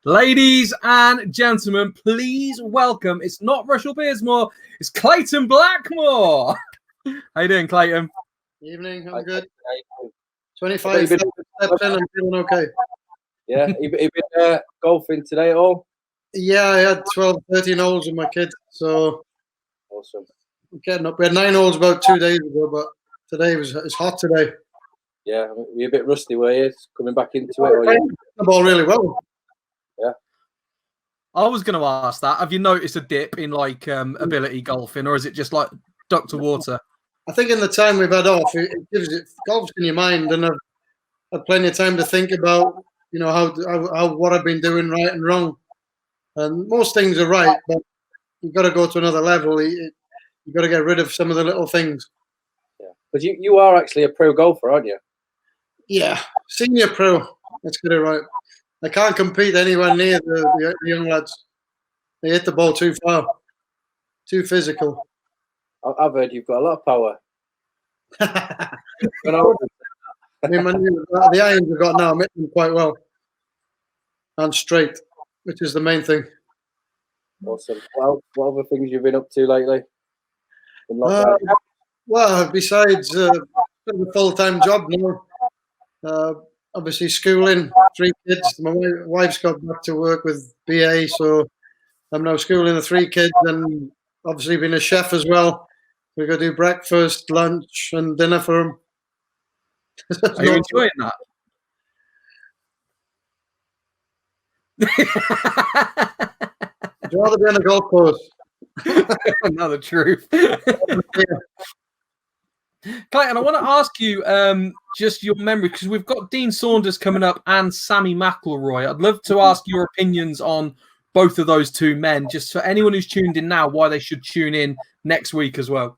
Ladies and gentlemen, please welcome. It's not Russell Beardsmore, it's Clayton Blackmore. How you doing, Clayton? Evening, I'm good. 25 steps in, I'm feeling okay. Yeah, you been golfing today at all? Yeah, I had 12, 13 holes with my kids, so Awesome. I'm getting up. We had 9 holes about 2 days ago, but today it's hot today. Yeah, you're a bit rusty, were you? Coming back into it? Or the ball really well. Yeah. I was going to ask that. Have you noticed a dip in ability golfing, or is it just like duck to water? I think in the time we've had off, it gives it golf's in your mind, and I've had plenty of time to think about, how what I've been doing right and wrong. And most things are right, but you've got to go to another level. You've got to get rid of some of the little things. Yeah, but you are actually a pro golfer, aren't you? Yeah, senior pro. Let's get it right. I can't compete anywhere near the young lads. They hit the ball too far, too physical. I've heard you've got a lot of power. I mean, the irons I've got now, I'm hitting them quite well and straight, which is the main thing. Awesome. Well, what other things you've been up to lately? Well, besides the full-time job now, obviously schooling, 3 kids. My wife's got back to work with BA, so I'm now schooling the 3 kids, and obviously being a chef as well. We've got to do breakfast, lunch, and dinner for them. Are you enjoying that? I'd rather be on a golf course. Another truth. Clayton, I want to ask you just your memory, because we've got Dean Saunders coming up and Sammy McIlroy. I'd love to ask your opinions on both of those 2 men, just for anyone who's tuned in now, why they should tune in next week as well.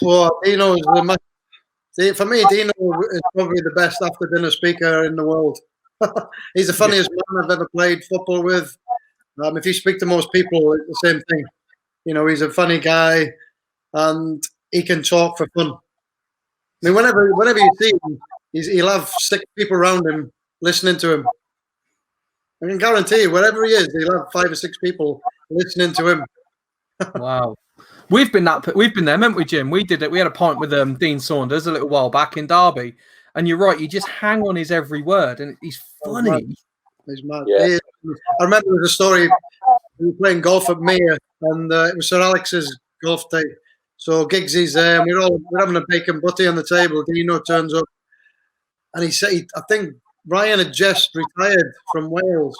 Well, Dino is for me, Dino is probably the best after-dinner speaker in the world. He's the funniest man I've ever played football with. If you speak to most people, it's the same thing. He's a funny guy, and he can talk for fun. I mean, whenever you see him, he'll have 6 people around him listening to him. I can guarantee you, wherever he is, he'll have 5 or 6 people listening to him. Wow. We've been there, haven't we, Jim? We did it. We had a pint with Dean Saunders a little while back in Derby. And you're right, you just hang on his every word, and he's funny. He's mad. Yeah. I remember there was a story. We were playing golf at Mere, and it was Sir Alex's golf day. So Giggsy's there, and we're having a bacon butty on the table. Dino turns up, and he said, I think Ryan had just retired from Wales,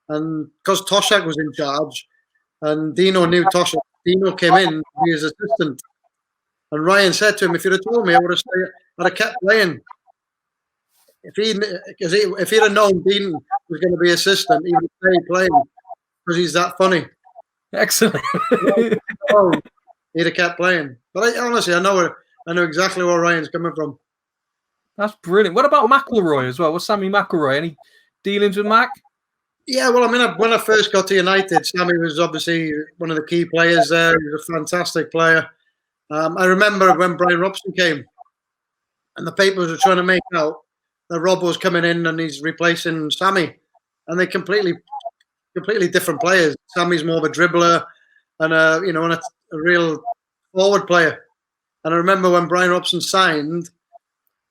and because Toshak was in charge, and Dino knew Toshak, Dino came in to be his assistant. And Ryan said to him, "If you'd have told me, I'd have kept playing. If he'd have known Dean was going to be assistant, he would have stayed playing because he's that funny." Excellent. He'd have kept playing. But honestly, I know exactly where Ryan's coming from. That's brilliant. What about McIlroy as well? What's Sammy McIlroy? Any dealings with Mac? Yeah, well, I mean, when I first got to United, Sammy was obviously one of the key players there. He was a fantastic player. I remember when Brian Robson came, and the papers were trying to make out that Rob was coming in and he's replacing Sammy, and they're completely different players. Sammy's more of a dribbler and a real forward player. And I remember when Brian Robson signed,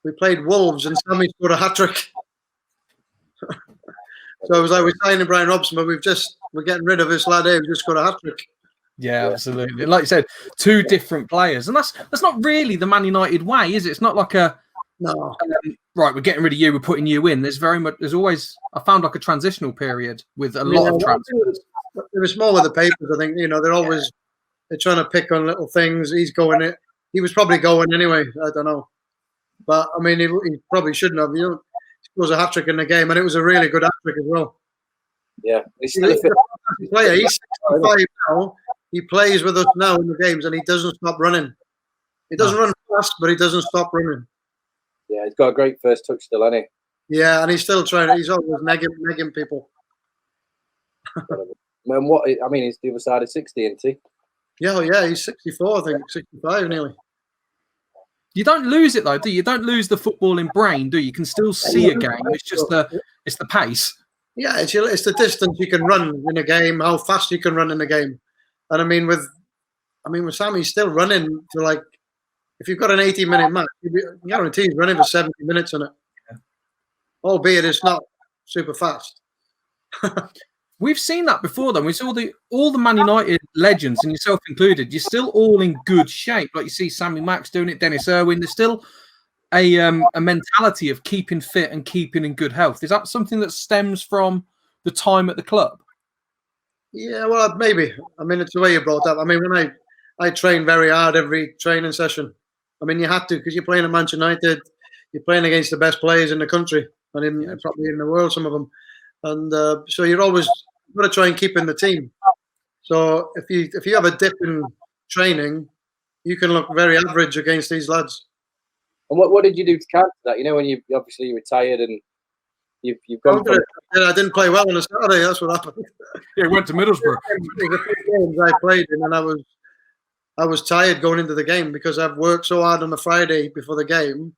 we played Wolves, and Sammy scored a hat-trick. So it was like we're signing Brian Robson, but we're getting rid of this lad here who just scored a hat-trick. Yeah, absolutely. Like you said, 2 different players, and that's not really the Man United way, is it? It's not like no. Right, we're getting rid of you, we're putting you in. There's always, I found like a transitional period with a lot of transfers. It was more with the papers, I think. They're trying to pick on little things. He was probably going anyway. I don't know, but I mean, he probably shouldn't have. He scores a hat-trick in the game, and it was a really good hat-trick as well. Yeah, he's still a player. He's 65 now. He plays with us now in the games, and he doesn't stop running. He doesn't run fast, but he doesn't stop running. Yeah, he's got a great first touch still, hasn't he? Yeah, and he's still trying. He's always negging people. And he's the other side of 60, isn't he? Yeah, he's 64, I think, 65 nearly. You don't lose it though, do you? You don't lose the footballing brain, do you? You can still see a game. It's just the pace. Yeah, it's the distance you can run in a game, how fast you can run in a game, and I mean with Sammy still running to like if you've got an 80-minute match, you guarantee he's running for 70 minutes in it, albeit it's not super fast. We've seen that before, though. We saw all the Man United legends, and yourself included. You're still all in good shape. Like you see Sammy Max doing it, Dennis Irwin. There's still a mentality of keeping fit and keeping in good health. Is that something that stems from the time at the club? Yeah, well, maybe. I mean, it's the way you brought up. I mean, when I train very hard every training session. I mean, you have to because you're playing at Manchester United. You're playing against the best players in the country and probably in the world, some of them. And so you're always got to try and keep in the team. So if you have a dip in training, you can look very average against these lads. And what did you do to counter that? You know, when you obviously retired and you've gone. I didn't play well on a Saturday. That's what happened. Yeah, went to Middlesbrough. The few games I played in, and I was tired going into the game because I've worked so hard on the Friday before the game.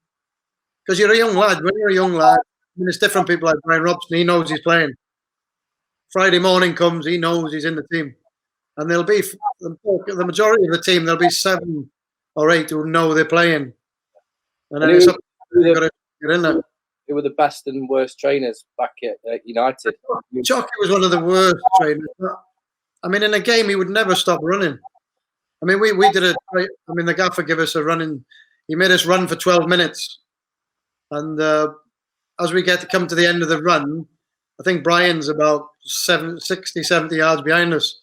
Because you're a young lad. When you're a young lad, I mean, it's different people like Brian Robson. He knows he's playing. Friday morning comes, he knows he's in the team. And there'll be the majority of the team, there'll be 7 or 8 who know they're playing. And then it's up to you to get in there. Who were the best and worst trainers back at United? Chucky was one of the worst trainers. I mean, in a game, he would never stop running. I mean, we did it. I mean, the gaffer gave us a running. He made us run for 12 minutes. And as we get to come to the end of the run, I think Brian's about 60, 70 yards behind us.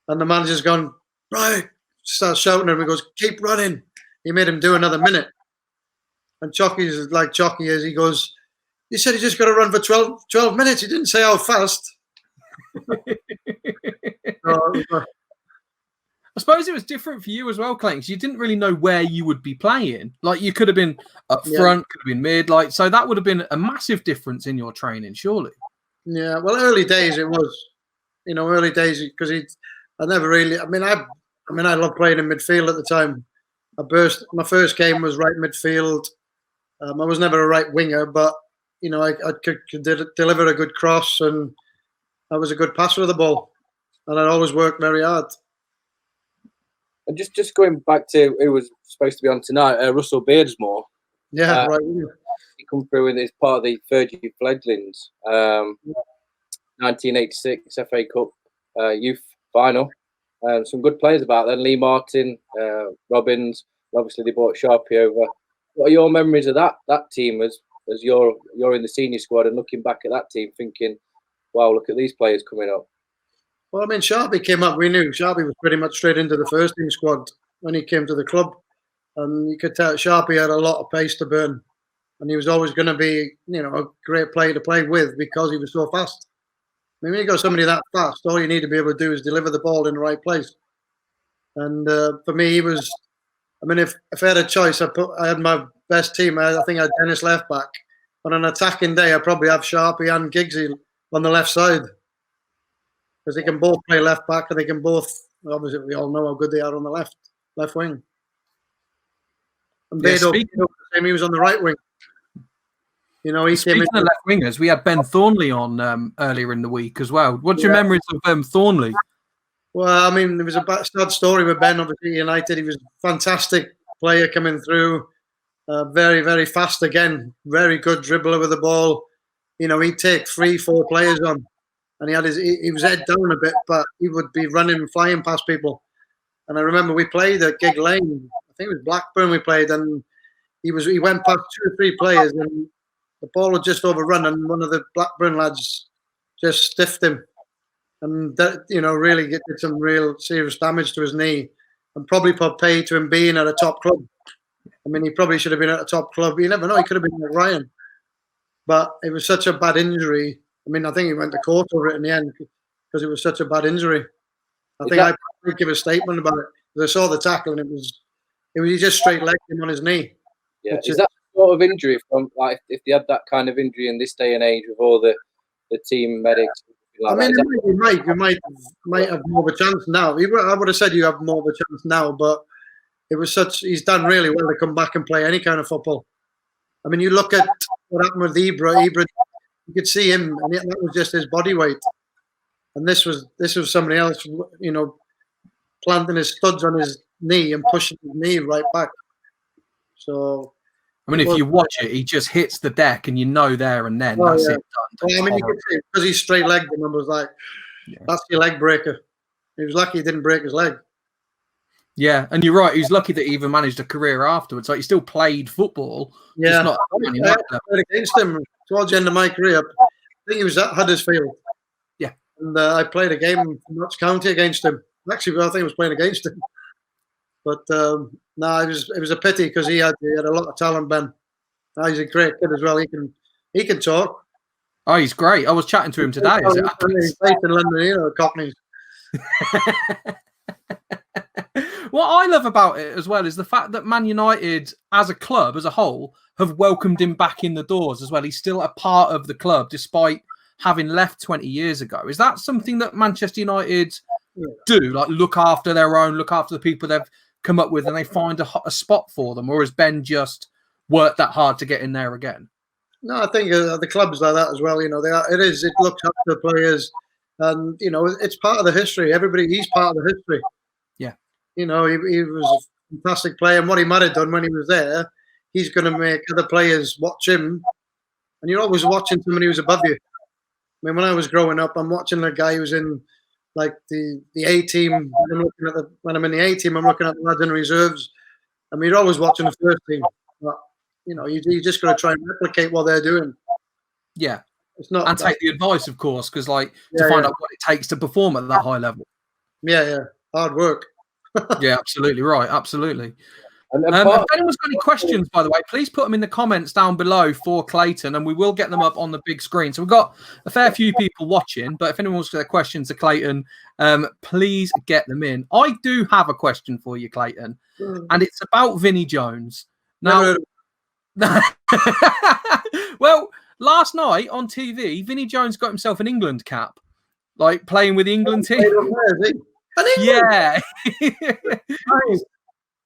And the manager's gone, right, starts shouting at him. He goes, keep running. He made him do another minute. And Chucky's like Chucky is. He goes, you said you just got to run for 12 minutes. He didn't say how fast. I suppose it was different for you as well, Clayton, because you didn't really know where you would be playing. Like, you could have been up front, could have been mid. Like, so that would have been a massive difference in your training, surely. Yeah, well, early days it was. You know, early days because I never really. I mean, I loved playing in midfield at the time. My first game was right midfield. I was never a right winger, but you know, I could deliver a good cross, and I was a good passer of the ball, and I'd always worked very hard. And just going back to who was supposed to be on tonight, Russell Beardsmore. Yeah, right. He come through and is part of the third year fledglings. 1986 FA Cup youth final. Some good players about then. Lee Martin, Robbins. Obviously, they brought Sharpie over. What are your memories of that team as you're in the senior squad and looking back at that team, thinking, "Wow, look at these players coming up." Well, I mean, Sharpie came up. We knew Sharpie was pretty much straight into the first team squad when he came to the club, and you could tell Sharpie had a lot of pace to burn, and he was always going to be, you know, a great player to play with because he was so fast. I mean, when you got somebody that fast, all you need to be able to do is deliver the ball in the right place. And for me, he was. I mean, if I had a choice, I had my best team. I think I had Dennis left back. On an attacking day, I probably have Sharpie and Giggsy on the left side because they can both play left back, and they can both. Obviously, we all know how good they are on the left wing. And Beto, he was on the right wing. You know, he came in. Speaking of left wingers, we had Ben Thornley on earlier in the week as well. What's your memories of Thornley? Well, I mean, there was a sad story with Ben, obviously, United. He was a fantastic player coming through, very, very fast again, very good dribbler with the ball. You know, he'd take 3-4 players on, and he was head down a bit, but he would be running and flying past people. And I remember we played at Gig Lane. I think it was Blackburn we played, and he went past 2 or 3 players, and the ball had just overrun, and one of the Blackburn lads just stiffed him. And that, you know, really did some real serious damage to his knee, and probably put pay to him being at a top club. I mean, he probably should have been at a top club. You never know; he could have been like Ryan. But it was such a bad injury. I mean, I think he went to court over it in the end because it was such a bad injury. I think I probably give a statement about it because I saw the tackle, and he just straight legged him on his knee. Yeah, is that sort of injury from like if they had that kind of injury in this day and age with all the team medics? I mean, you might have more of a chance now. I would have said you have more of a chance now, but it was he's done really well to come back and play any kind of football. I mean, you look at what happened with Ibra. Ibra You could see him, and that was just his body weight. And this was somebody else, you know, planting his studs on his knee and pushing his knee right back. So, I mean, if you watch it, he just hits the deck, and you know there and then that's it. Done. Well, I mean, you could see because he straight legged him and was like, "That's your leg breaker." He was lucky he didn't break his leg. Yeah, and you're right. He was lucky that he even managed a career afterwards. Like he still played football. Yeah, not I played against him towards the end of my career. I think he was at Huddersfield. Yeah, and I played a game in Notts County against him. Actually, I think I was playing against him. But no, it was a pity because he had a lot of talent. Ben, he's a great kid as well. He can talk. Oh, he's great. I was chatting to him today. He's based in London, you know, Cockneys. What I love about it as well is the fact that Man United, as a club, as a whole, have welcomed him back in the doors as well. He's still a part of the club despite having left 20 years ago. Is that something that Manchester United do? Like look after their own, look after the people they've come up with, and they find a spot for them? Or has Ben just worked that hard to get in there again? No, I think the club's like that as well. You know, it looks after the players, and you know, it's part of the history. He's part of the history. Yeah. You know, he was a fantastic player, and what he might have done when he was there, he's going to make other players watch him. And you're always watching somebody who's above you. I mean, when I was growing up, I'm watching a guy who's in like the A team. When I'm in the A team, I'm looking at the lads in reserves. I mean, you're always watching the first team. But, you know, you just got to try and replicate what they're doing. Yeah. It's not, and take the advice, of course, because to find out what it takes to perform at that high level. Yeah. Hard work. Yeah, absolutely right. Absolutely. If anyone's got any questions, by the way, please put them in the comments down below for Clayton, and we will get them up on the big screen. So we've got a fair few people watching, but if anyone's got questions to Clayton, please get them in. I do have a question for you, Clayton, and it's about Vinnie Jones. Now, well, last night on TV, Vinnie Jones got himself an England cap, like playing with the England team. Yeah.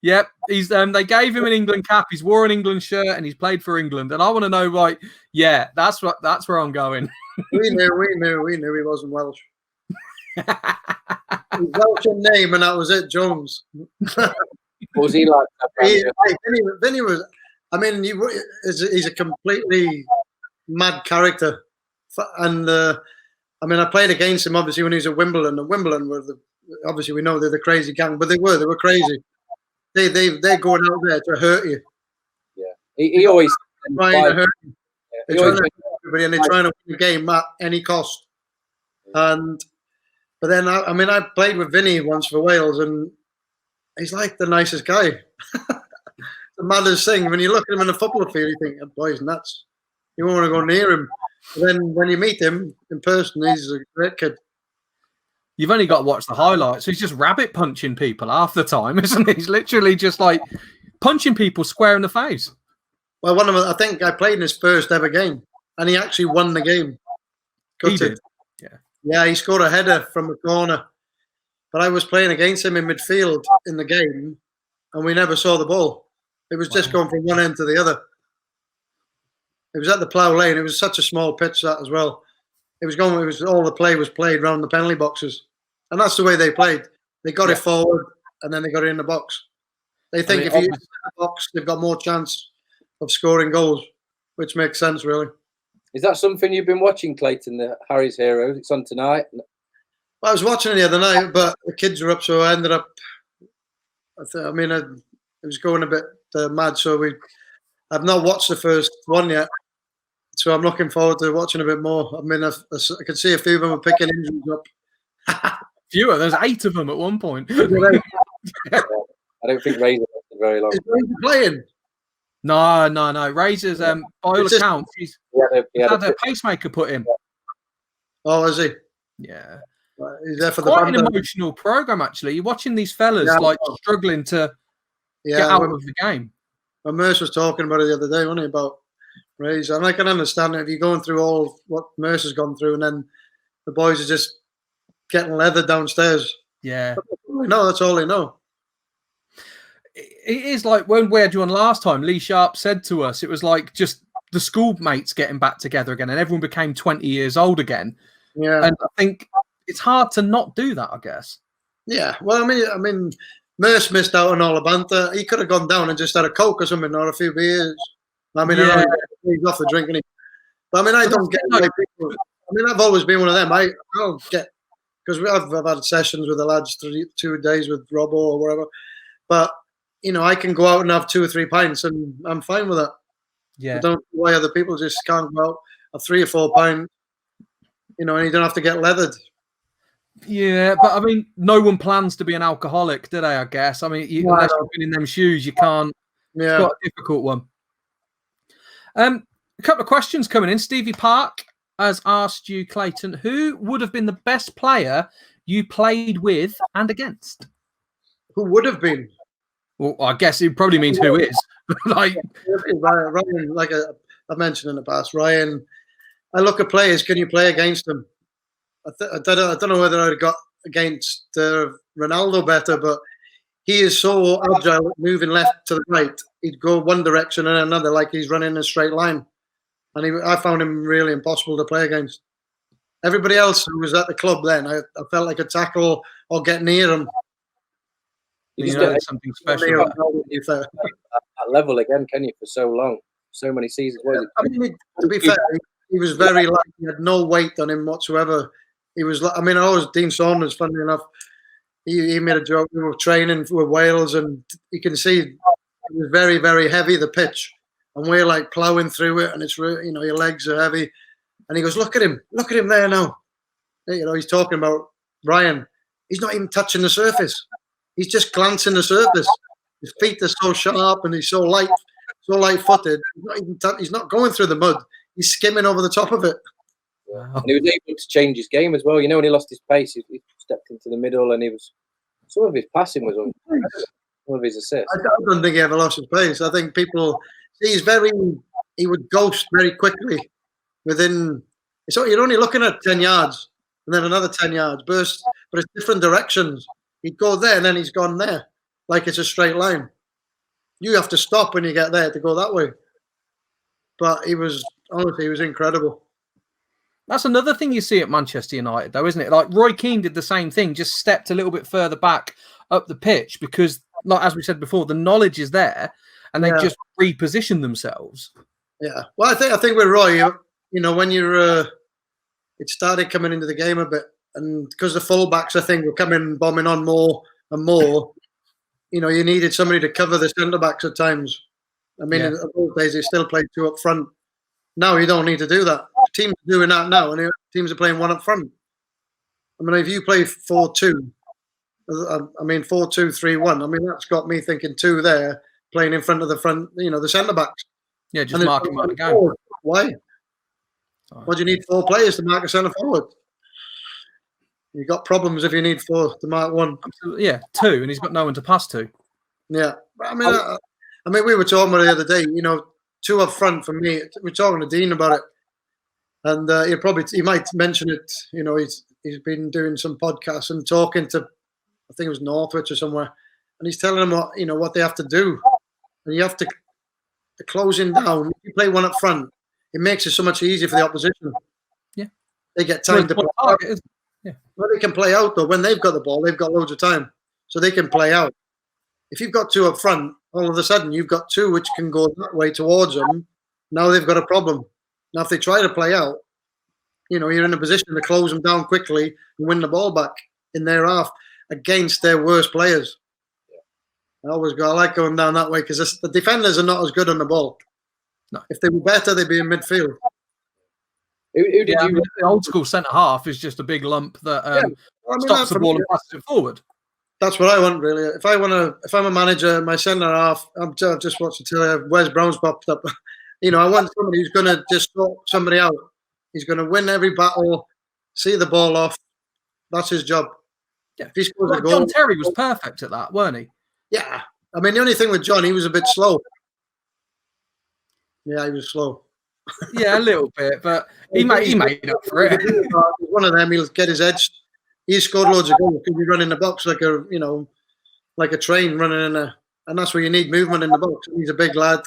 Yep, he's they gave him an England cap. He's wore an England shirt and he's played for England. And I want to know, like, yeah, that's where I'm going. we knew he wasn't Welsh. He's Welsh in name, and that was it, Jones. What was he like? Vinny was. I mean, he's a completely mad character, and I mean, I played against him obviously when he was at Wimbledon, and Wimbledon were obviously we know they're the crazy gang, but they were crazy. They're going out there to hurt you. Yeah, he always trying to hurt you. They're trying to hurt everybody, and they're trying to win the game at any cost. But then I played with Vinny once for Wales, and he's like the nicest guy. The maddest thing when you look at him in a football field, you think, oh, boy, he's nuts. You won't want to go near him. But then when you meet him in person, he's a great kid. You've only got to watch the highlights. He's just rabbit punching people half the time, isn't he? He's literally just like punching people square in the face. Well, I think I played in his first ever game, and he actually won the game. He did. Yeah, he scored a header from a corner. But I was playing against him in midfield in the game, and we never saw the ball. It was just going from one end to the other. It was at the Plough Lane. It was such a small pitch that as well. All the play was played around the penalty boxes. And that's the way they played. They got it forward, and then they got it in the box. They think if you hit the box, they've got more chance of scoring goals, which makes sense, really. Is that something you've been watching, Clayton, the Harry's Heroes? It's on tonight. I was watching it the other night, but the kids were up, so I ended up. It was going a bit mad, so I've not watched the first one yet. So I'm looking forward to watching a bit more. I mean, I could see a few of them are picking injuries up. Fewer. There's 8 of them at one point. I don't think Razor lasted very long. Is Razor playing? No. Razor's by all accounts, he's had a pacemaker put in. Oh, is he? Yeah. He's there for quite an emotional program, actually. You're watching these fellas struggling to get out of the game. Well, Merce was talking about it the other day, wasn't he, about Razor? And I can understand it if you're going through all what Mercer's gone through, and then the boys are just getting leather downstairs. Yeah. That's all they know. It is like when we had you on last time, Lee Sharp said to us, it was like just the schoolmates getting back together again, and everyone became 20 years old again. Yeah. And I think it's hard to not do that, I guess. Yeah. Well, I mean, Merce missed out on all the banter. He could have gone down and just had a Coke or something, or a few beers. I mean, Yeah. I know he's off the drinking. But I mean, I don't get. No. Like, people, I mean, I've always been one of them. I don't get, because I've had sessions with the lads 2 days with Robbo or whatever. But I can go out and have 2 or 3 pints, and I'm fine with that. Yeah. I don't know why other people just can't go out, have 3 or 4 pints, and you don't have to get leathered. Yeah, but I mean, no one plans to be an alcoholic, do they? I guess. I mean, unless you've been in them shoes, you can't. Yeah. It's quite a difficult one. A couple of questions coming in. Stevie Park has asked you, Clayton, who would have been the best player you played with and against? Who would have been? Well, I guess it probably means who is. Ryan, like I mentioned in the past, Ryan. I look at players. Can you play against them? I don't know whether I'd got against Ronaldo better, but he is so agile, moving left to the right. He'd go one direction and another, like he's running in a straight line. And I found him really impossible to play against. Everybody else who was at the club then, I felt like a tackle or get near him. You just get something special. at that level again, can you? For so long, so many seasons. I mean, to be fair, he was very light. He had no weight on him whatsoever. He was. I mean, I was Dean Saunders. Funnily enough, he made a joke. We were training with Wales, and you can see it was very, very heavy, the pitch, and we're like ploughing through it, and it's your legs are heavy. And he goes, look at him there now. He's talking about Ryan. He's not even touching the surface. He's just glancing the surface. His feet are so sharp, and he's so light-footed. He's not going through the mud. He's skimming over the top of it. Wow. And he was able to change his game as well. When he lost his pace, he stepped into the middle, and some of his passing was on. Some of his assists. I don't think he ever lost his pace. I think people he would ghost very quickly within. So you're only looking at 10 yards and then another 10 yards burst, but it's different directions. He'd go there and then he's gone there, like it's a straight line. You have to stop when you get there to go that way. But he was incredible. That's another thing you see at Manchester United, though, isn't it? Like Roy Keane did the same thing, just stepped a little bit further back up the pitch because, like as we said before, the knowledge is there, and they just reposition themselves. Yeah. Well, I think with Roy, when you're, it started coming into the game a bit, and because the fullbacks, I think, were coming bombing on more and more. You needed somebody to cover the centre backs at times. I mean, in those days, they still played 2 up front. Now you don't need to do that. Teams are doing that now, and teams are playing 1 up front. I mean, if you play 4-2, 4-2-3-1. I mean, that's got me thinking 2 there, playing in front of the centre backs. Yeah, just marking the game. Why? Why do you need 4 players to mark a centre forward? You've got problems if you need 4 to mark 1. Absolutely, yeah, 2, and he's got no one to pass to. Yeah, I mean, we were talking about it the other day. 2 up front for me. We're talking to Dean about it, and he might mention it. He's been doing some podcasts and talking to, I think it was Northwich or somewhere, and he's telling them what they have to do, and you have to closing down. If you play 1 up front, it makes it so much easier for the opposition. Yeah, they get time to play out. Yeah, well, they can play out though. When they've got the ball, they've got loads of time, so they can play out. If you've got 2 up front, all of a sudden you've got 2 which can go that way towards them. Now they've got a problem. Now if they try to play out, you're in a position to close them down quickly and win the ball back in their half against their worst players. I like going down that way because the defenders are not as good on the ball. No. If they were better, they'd be in midfield. The old school centre half is just a big lump that stops the ball and passes it forward. That's what I want, really. If I'm a manager, my centre half, I've just watched the telly, Wes Brown's popped up. I want somebody who's going to just sort somebody out. He's going to win every battle, see the ball off. That's his job. Yeah. If he scores a goal, John Terry was perfect at that, weren't he? Yeah. I mean, the only thing with John, he was a bit slow. Yeah, he was slow. Yeah, a little bit, but he made up for it. One of them, he'll get his edge. He scored loads of goals because he run in the box like a train running in and that's where you need movement in the box. He's a big lad.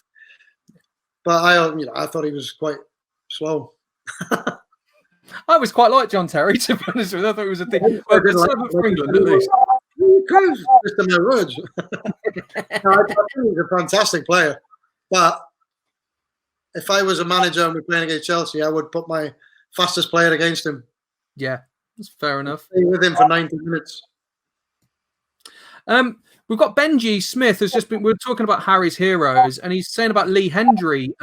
But I thought he was quite slow. I was quite like John Terry, to be honest with you. I thought it was a thing. I Well, did like seven for England, at least. Just in my words. No, I think he's a fantastic player. But if I was a manager and we're playing against Chelsea, I would put my fastest player against him. Yeah, that's fair enough. Stay with him for 90 minutes. We've got Benji Smith has just been. We're talking about Harry's heroes, and he's saying about Lee Hendry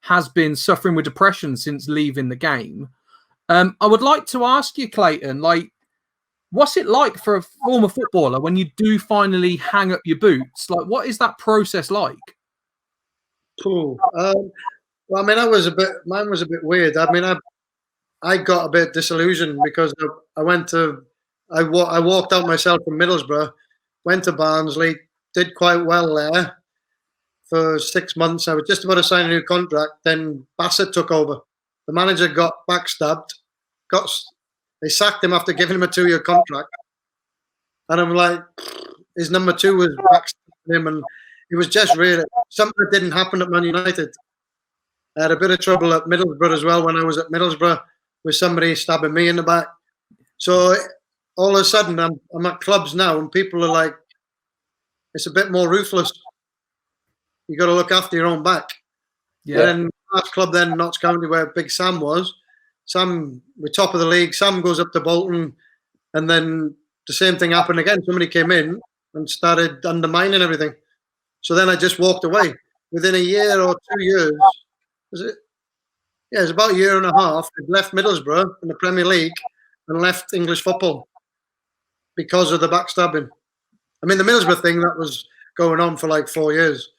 has been suffering with depression since leaving the game. I would like to ask you, Clayton, like, what's it like for a former footballer when you do finally hang up your boots? Like, what is that process like? Cool. Well, I mean, mine was a bit weird. I mean, I got a bit disillusioned because I walked out myself from Middlesbrough, went to Barnsley, did quite well there for 6 months. I was just about to sign a new contract. Then Bassett took over. The manager got backstabbed. They sacked him after giving him a 2-year contract. And I'm like, his number 2 was backstabbing him, and it was just really something that didn't happen at Man United. I had a bit of trouble at Middlesbrough as well when I was at Middlesbrough with somebody stabbing me in the back. So all of a sudden, I'm at clubs now, and people are like, it's a bit more ruthless. You got to look after your own back. Yeah. And last club then, Notts County, where Big Sam was. Sam, we're top of the league. Sam goes up to Bolton, and then the same thing happened again. Somebody came in and started undermining everything. So then I just walked away. Within a year or 2 years, was it? Yeah, it was about a year and a half. I left Middlesbrough in the Premier League and left English football because of the backstabbing. I mean, the Middlesbrough thing, that was going on for like 4 years.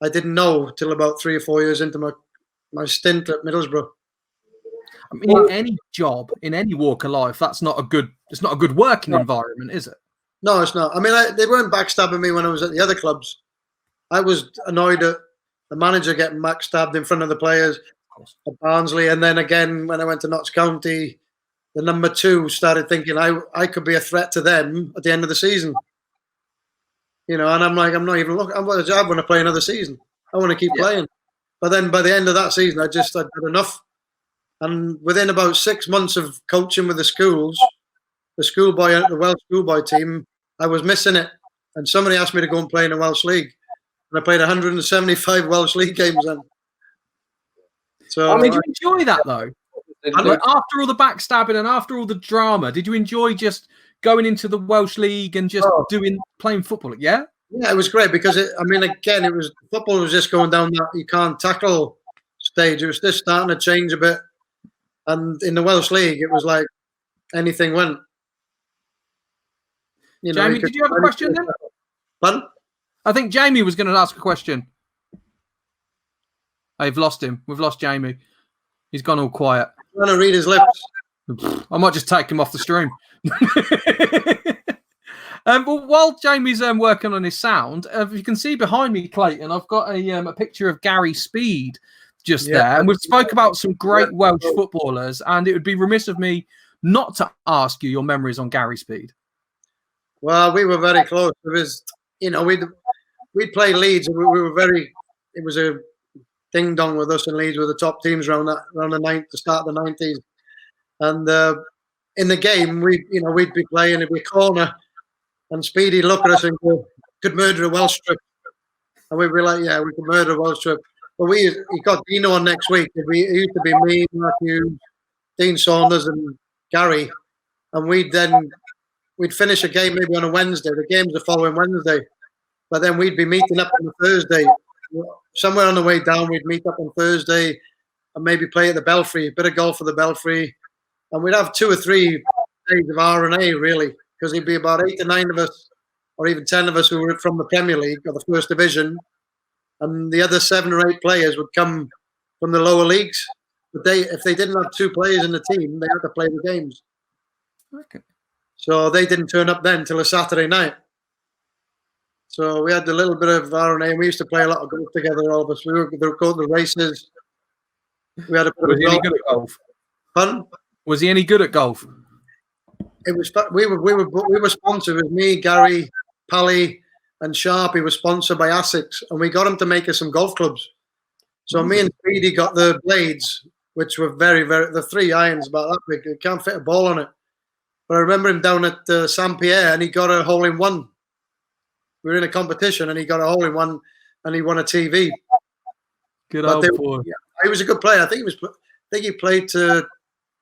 I didn't know till about 3 or 4 years into my stint at Middlesbrough. I mean, in any job, in any walk of life, it's not a good working environment, is it? No, it's not. I mean, they weren't backstabbing me when I was at the other clubs. I was annoyed at the manager getting backstabbed in front of the players at Barnsley, and then again when I went to Notts County, the number 2 started thinking I could be a threat to them at the end of the season. And I'm like, I'm not even looking. I want to play another season. I want to keep playing. But then by the end of that season, I'd had enough. And within about 6 months of coaching with the schools, the Welsh schoolboy team, I was missing it. And somebody asked me to go and play in the Welsh League. And I played 175 Welsh League games then. So, I mean, did you enjoy that, though? Like, after all the backstabbing and after all the drama, did you enjoy just going into the Welsh League and just playing football? Yeah? Yeah, it was great because, football was just going down that you can't tackle stage. It was just starting to change a bit. And in the Welsh League, it was like anything went. Jamie, did you have a question then? Pardon? I think Jamie was going to ask a question. I've lost him. We've lost Jamie. He's gone all quiet. I'm trying to read his lips. I might just take him off the stream. But while Jamie's working on his sound, if you can see behind me, Clayton, I've got a picture of Gary Speed just there. And we've spoke about some great Welsh footballers, and it would be remiss of me not to ask you your memories on Gary Speed. Well, we were very close. It was, we'd play Leeds, and we were it was a ding-dong with us, and Leeds were the top teams around the start of the 90s. And in the game, we'd be playing a corner, and Speedy look at us and go, could murder a Welsh trip. And we'd be like, yeah, we could murder a Welsh trip. But he got Dino on next week. It used to be me, Matthew, Dean Saunders, and Gary. And we'd finish a game maybe on a Wednesday. The game's the following Wednesday. But then we'd be meeting up on a Thursday. Somewhere on the way down, we'd meet up on Thursday and maybe play at the Belfry, a bit of golf at the Belfry. And we'd have 2 or 3 days of R&A, really, because there'd be about 8 or 9 of us, or even 10 of us who were from the Premier League or the First Division. And the other 7 or 8 players would come from the lower leagues. But if they didn't have 2 players in the team, they had to play the games. Okay. So they didn't turn up then till a Saturday night. So we had a little bit of R&A. We used to play a lot of golf together, all of us. We would go to the races. We had a bit Was he any good at golf? Fun. Was he any good at golf? It was. We were sponsored with me, Gary, Pally, and Sharpie was sponsored by Essex, and we got him to make us some golf clubs. So me and Speedy got the blades, which were very, very, the 3 irons about that big. You can't fit a ball on it. But I remember him down at Saint Pierre, and he got a hole in one. We were in a competition, and he got a hole in one, and he won a TV. Good old boy. Yeah, he was a good player. I think he played to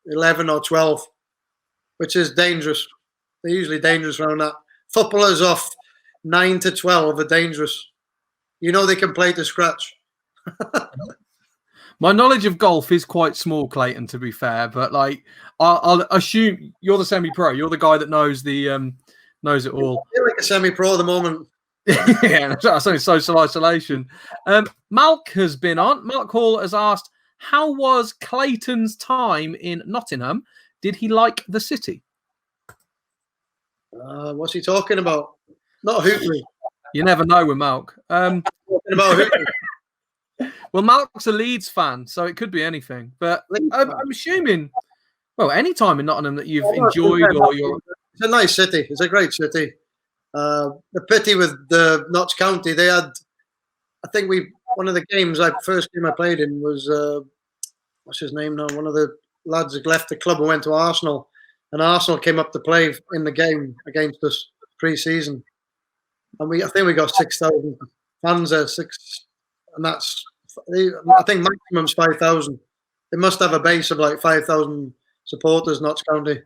11 or 12, which is dangerous. They're usually dangerous around that. Footballers off 9 to 12 are dangerous. You know they can play to scratch. My knowledge of golf is quite small, Clayton, to be fair, but like I'll assume you're the semi-pro. You're the guy that knows knows it all. I feel like a semi-pro at the moment. Yeah, that's only social isolation. Malk has been on. Mark Hall has asked, how was Clayton's time in Nottingham? Did he like the city? What's he talking about? Not Hootley. You never know with Malk. Talking about Hootley. Well, Malk's a Leeds fan, so it could be anything. But I'm assuming, well, any time in Nottingham that you've enjoyed or you're... It's a nice city. It's a great city. The pity with the Notts County, they had, I think one of the games, first game I played in was, what's his name now? One of the lads had left the club and went to Arsenal. And Arsenal came up to play in the game against us pre-season. And I think we got 6,000 fans there, and that's, I think maximum's 5,000. They must have a base of like 5,000 supporters, Notts County.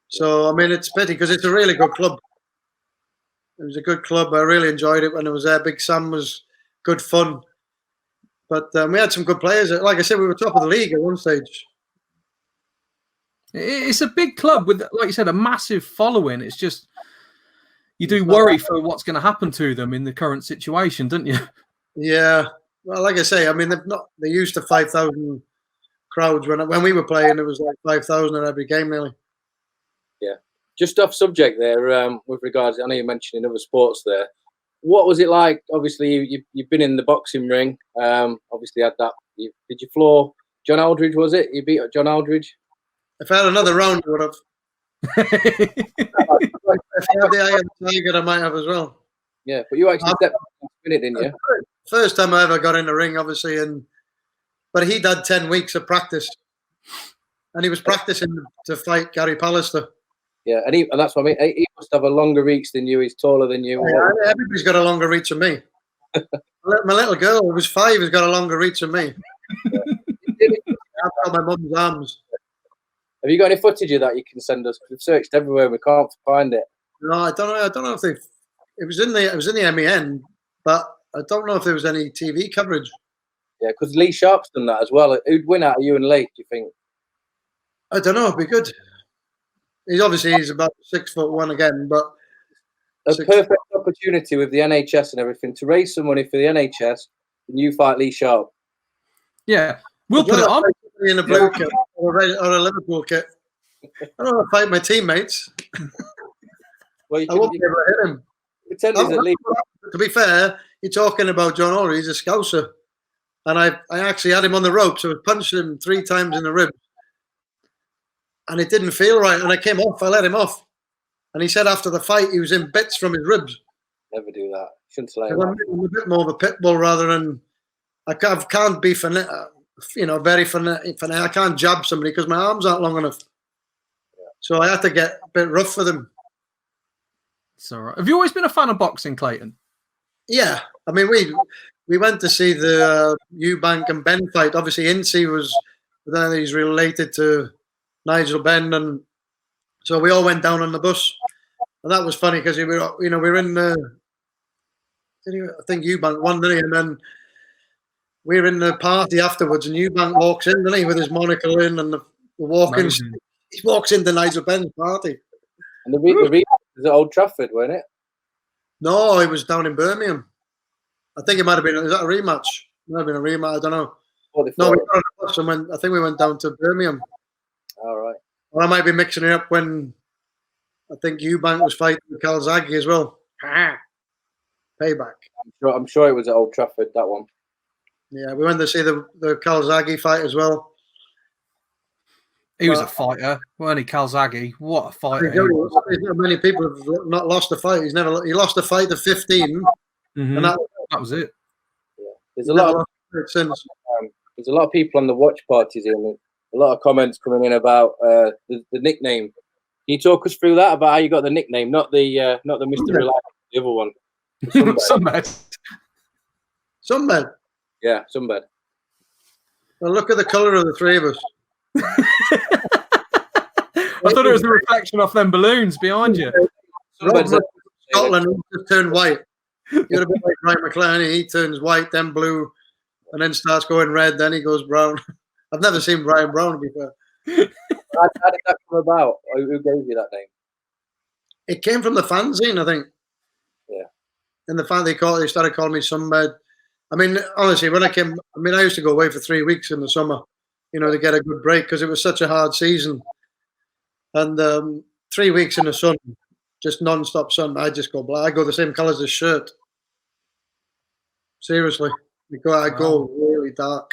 So, I mean, it's a pity because it's a really good club. It was a good club. I really enjoyed it when I was there. Big Sam was good fun. But we had some good players. Like I said, we were top of the league at one stage. It's a big club with, like you said, a massive following. It's just, you do worry for what's going to happen to them in the current situation, don't you? Yeah. Well, like I say, I mean, they're used to 5,000 crowds. When we were playing, it was like 5,000 at every game, nearly. Yeah. Just off subject there, with regards, I know you mentioned in other sports there. What was it like? Obviously, you've been in the boxing ring. Obviously, had that. Did you floor John Aldridge? Was it you beat John Aldridge? If I had another round, I would have. If I had the eye of the tiger, I might have as well. Yeah, but you actually stepped in a minute, didn't you? First time I ever got in the ring, obviously, but he'd had 10 weeks of practice, and he was practicing to fight Gary Pallister. Yeah, and that's what I mean. He must have a longer reach than you. He's taller than you. Yeah, everybody's got a longer reach than me. My little girl, who was 5, has got a longer reach than me. I've got my mum's arms. Have you got any footage of that you can send us? We've searched everywhere and we can't find it. No, I don't know if they've. It was in the MEN, but I don't know if there was any TV coverage. Yeah, because Lee Sharp's done that as well. Who'd win out of you and Lee, do you think? I don't know. It'd be good. He's about 6'1" again, but a perfect opportunity with the NHS and everything to raise some money for the NHS. And you fight Lee Sharp. Yeah, we'll put it on in a blue kit or a Liverpool kit. I don't want to fight my teammates. Well, I won't be able to hit him. Pretend he's at Lee. To be fair, you're talking about John Orr. He's a Scouser, and I actually had him on the ropes. So I punched him 3 times in the ribs. And it didn't feel right. And I came off. I let him off. And he said after the fight, he was in bits from his ribs. Never do that. Shouldn't say I'm a bit more of a pit bull rather than... I can't be, very finesse. I can't jab somebody because my arms aren't long enough. Yeah. So I had to get a bit rough for them. It's all right. Have you always been a fan of boxing, Clayton? Yeah. I mean, we went to see the Eubank and Ben fight. Obviously, Incy was... He's related to Nigel Benn, and so we all went down on the bus, and that was funny because we were in I think Eubank won, didn't he? And then we were in the party afterwards, and Eubank walks in, doesn't he, with his monocle in and the walking. He walks into Nigel Benn's party. And the rematch was at Old Trafford, wasn't it? No, it was down in Birmingham. I think it might have been. Is that a rematch? It might have been a rematch. I don't know. No, we got on the bus and I think we went down to Birmingham. All right. Or I might be mixing it up when I think Eubank was fighting Calzaghe as well. Payback. I'm sure it was at Old Trafford, that one. Yeah, we went to see the Calzaghe fight as well. He was a fighter, weren't he, Calzaghe? What a fighter. There's not many people have not lost a fight. He lost a fight to 15, and that was it. Yeah. There's a lot of since. There's a lot of people on the watch parties and a lot of comments coming in about the nickname. Can you talk us through that about how you got the nickname, not the Mr. Reliable, the other one? Sunbed. Yeah, Sunbed. Well, look at the colour of the three of us. I thought it was a reflection off them balloons behind you. Scotland just turned white. You're a bit like Brian McClaren. He turns white, then blue, and then starts going red. Then he goes brown. I've never seen Brian Brown before. How did that come about? Who gave you that name? It came from the fanzine, I think. Yeah. And the fan they started calling me Sunbed. I mean, honestly, when I used to go away for 3 weeks in the summer, to get a good break because it was such a hard season. And 3 weeks in the sun, just non-stop sun, I just go black. I go the same colour as the shirt. Seriously. I go really dark.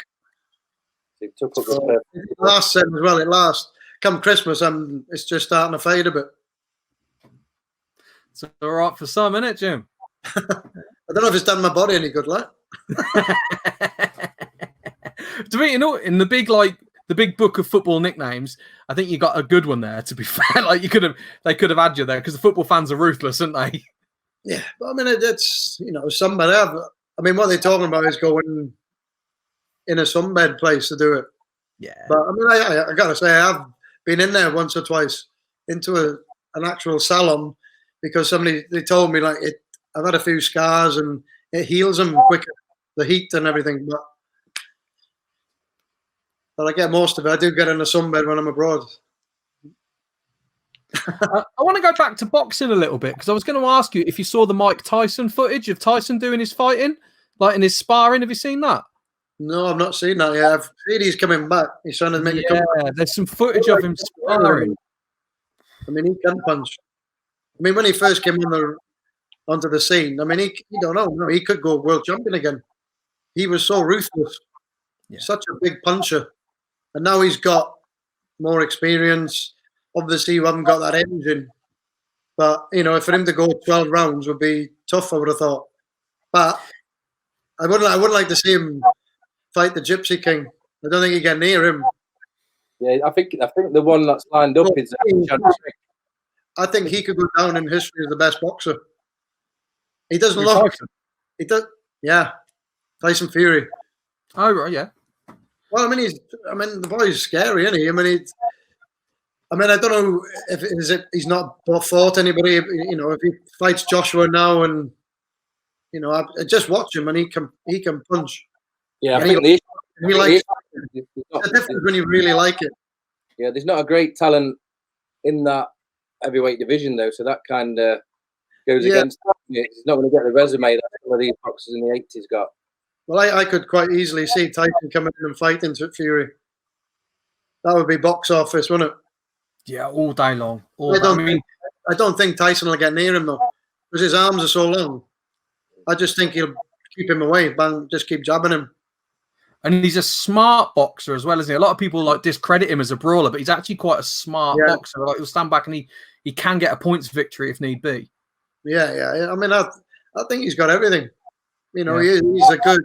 It took up the it lasts as well. It lasts. Come Christmas, it's just starting to fade a bit. It's all right for some, isn't it, Jim? I don't know if it's done my body any good, like. To me, in the big book of football nicknames, I think you got a good one there. To be fair, like they could have had you there because the football fans are ruthless, aren't they? Yeah, but I mean, it's somebody. I mean, what they're talking about is going in a sunbed place to do it. Yeah. But I mean, I gotta say, I've been in there once or twice into an actual salon because they told me like I've had a few scars and it heals them quicker, the heat and everything. But I get most of it. I do get in a sunbed when I'm abroad. I want to go back to boxing a little bit because I was going to ask you if you saw the Mike Tyson footage of Tyson doing his fighting, like in his sparring. Have you seen that? No, I've not seen that yet. I've heard he's coming back. He's trying to make a comeback. Yeah, there's some footage of him sparring. I mean, he can punch. I mean, when he first came onto the scene, I mean, he don't know. No, he could go world champion again. He was so ruthless. Yeah. Such a big puncher. And now he's got more experience. Obviously, you haven't got that engine. But, for him to go 12 rounds would be tough, I would have thought. But I would like to see him fight the Gypsy King. I don't think he get near him. Yeah, I think the one that's lined up is I think he could go down in history as the best boxer. He doesn't look. He does. Yeah, Tyson Fury. Oh right, yeah. Well, I mean, the boy's scary, isn't he? I mean, I don't know if he's not fought anybody. If he fights Joshua now, and I just watch him, and he can punch. Yeah, I think he likes. It's a difference when you really like it. Yeah, there's not a great talent in that heavyweight division though, so that kind of goes against. He's not going to get the resume that some of these boxers in the 80s got. Well, I could quite easily see Tyson coming in and fighting Fury. That would be box office, wouldn't it? Yeah, all day long. I don't think Tyson will get near him though, because his arms are so long. I just think he'll keep him away, bang, just keep jabbing him. And he's a smart boxer as well, isn't he? A lot of people discredit him as a brawler, but he's actually quite a smart boxer. Like he'll stand back and he can get a points victory if need be. Yeah. I mean, I think he's got everything. He's a good.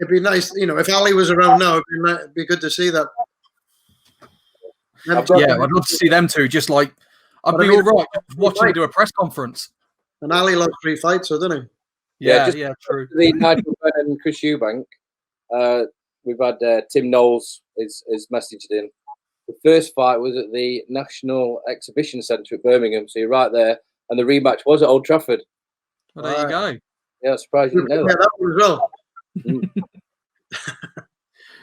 It'd be nice, if Ali was around now, it'd be good to see that. I'd love to see them two. Just like I'd be all right watching him do a press conference. And Ali lost 3 fights, so didn't he? Yeah, true. The Nigel Benn and Chris Eubank. We've had Tim Knowles is messaged in. The first fight was at the National Exhibition Centre at Birmingham, so you're right there. And the rematch was at Old Trafford. Well, there you go. Yeah, I'm surprised you didn't know that. Yeah, that one as well.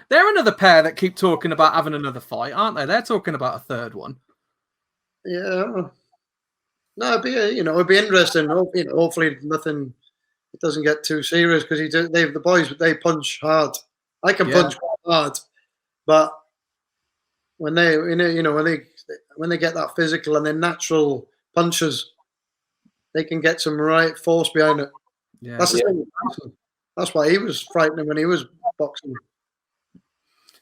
They're another pair that keep talking about having another fight, aren't they? They're talking about a third one. Yeah. No, it'd be interesting. Hopefully nothing. It doesn't get too serious because the boys they punch hard. I can punch hard, but when they when they get that physical and they're natural punches, they can get some right force behind it. Yeah, that's the thing. That's why he was frightening when he was boxing.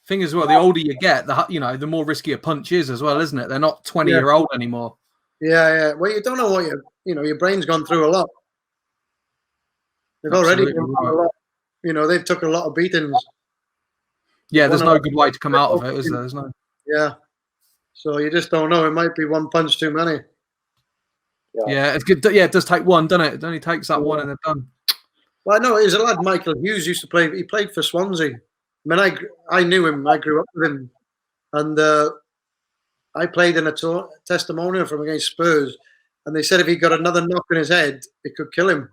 Thing as well, the older you get, the more risky a punch is as well, isn't it? They're not 20-year-old anymore. Yeah. Well, you don't know what your brain's gone through a lot. They've already gone through a lot. they've took a lot of beatings. Yeah, there's no good way to come out of it, is there? There's no. Yeah. So you just don't know. It might be one punch too many. Yeah, it's good. Yeah, it does take one, doesn't it? It only takes that one and they're done. Well, I know he's a lad. Michael Hughes used to play. He played for Swansea. I mean, I knew him. I grew up with him, and I played in a testimonial from against Spurs, and they said if he got another knock in his head, it could kill him.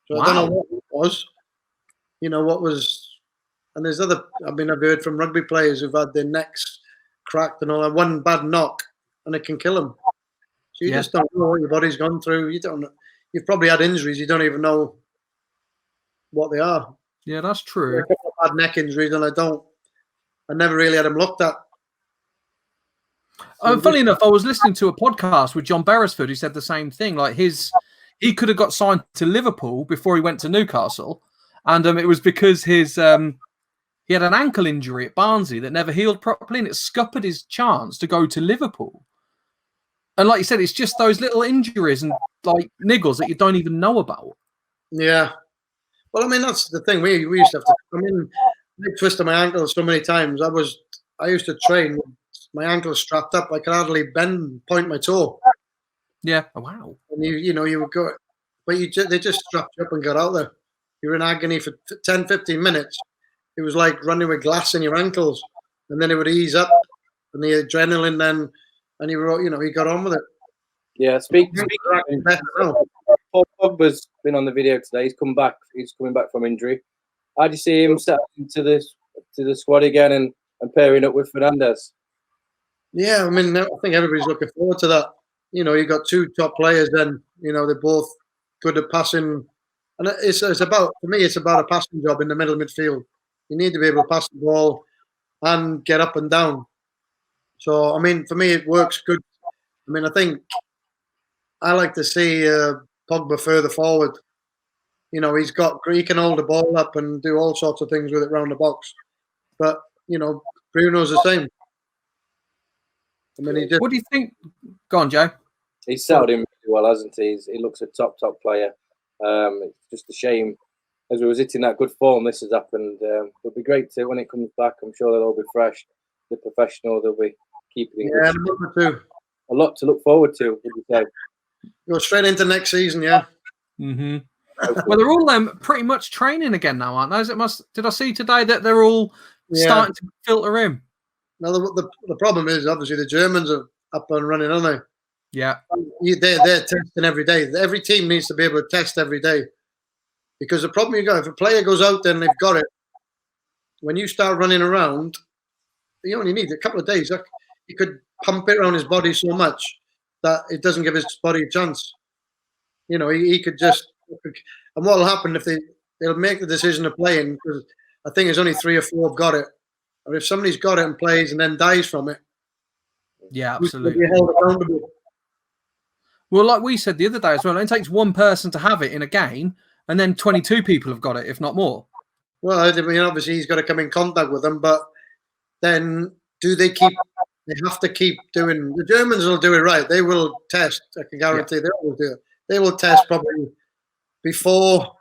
So wow. I don't know what it was. What was, and there's other. I mean, I've heard from rugby players who've had their necks cracked and all that. One bad knock, and it can kill them. So you just don't know what your body's gone through. You don't know. You've probably had injuries. You don't even know what they are. Yeah, that's true. I've had neck injuries, and I never really had them looked at. Funny enough, I was listening to a podcast with John Beresford who said the same thing. Like he could have got signed to Liverpool before he went to Newcastle, and it was because he had an ankle injury at Barnsley that never healed properly, and it scuppered his chance to go to Liverpool. And like you said, it's just those little injuries and like niggles that you don't even know about. Yeah. Well, I mean, that's the thing. We used to have to. I mean, I twisted my ankle so many times. I used to train with my ankle strapped up. I could hardly point my toe. Yeah. Oh, wow. And you would go, but they just strapped you up and got out there. You were in agony for 10, 15 minutes. It was like running with glass in your ankles, and then it would ease up, and the adrenaline then, and you got on with it. Yeah, Paul Pogba's been on the video today. He's come back. He's coming back from injury. How do you see him set into the squad again and pairing up with Fernandes? Yeah, I mean, I think everybody's looking forward to that. You got two top players. Then they're both good at passing, and it's about, for me, it's about a passing job in the middle of midfield. You need to be able to pass the ball and get up and down. So, I mean, for me, it works good. I mean, I think I like to see Pogba further forward. He can hold the ball up and do all sorts of things with it around the box. But, Bruno's the same. I mean, what do you think? Go on, Joe. He's settled in really well, hasn't he? He looks a top player. It's just a shame. As we was hitting that good form, this has happened. It'll be great to, when it comes back, I'm sure they'll all be fresh. The professional, they'll be keeping it. Yeah, a lot to look forward to, would you say? Go straight into next season, yeah. Mm-hmm. Well, they're all pretty much training again now, aren't they? Did I see today that they're all starting to filter in? Now, the problem is, obviously, the Germans are up and running, aren't they? Yeah. They're testing every day. Every team needs to be able to test every day. Because the problem you got, if a player goes out there and they've got it, when you start running around, you only need a couple of days. He could pump it around his body so much that it doesn't give his body a chance. He could just. And what will happen if they'll make the decision of playing? Because I think there's only 3 or 4 have got it. Or if somebody's got it and plays and then dies from it, yeah, absolutely. Be held accountable. Well, like we said the other day as well, it takes one person to have it in a game, and then 22 people have got it, if not more. Well, I mean, obviously he's got to come in contact with them, but then they have to keep doing. The Germans will do it right. They will test. I can guarantee they will do it. They will test probably before,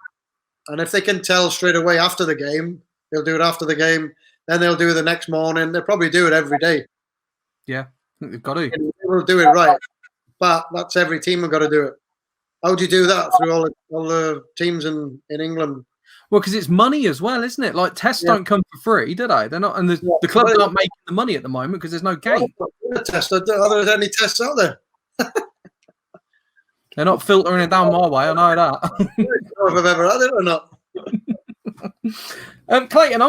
and if they can tell straight away after the game, they'll do it after the game. Then they'll do it the next morning. They'll probably do it every day. Yeah, I think they've got to. And they will do it right, but that's every team have got to do it. How do you do that through all the teams in England? Well, because it's money as well, isn't it? Like tests don't come for free, do they? They're not, and the clubs aren't making the money at the moment because there's no game. Are there any tests out there? They're not filtering it down my way. I know that. I don't know if I've ever had it or not. Clayton,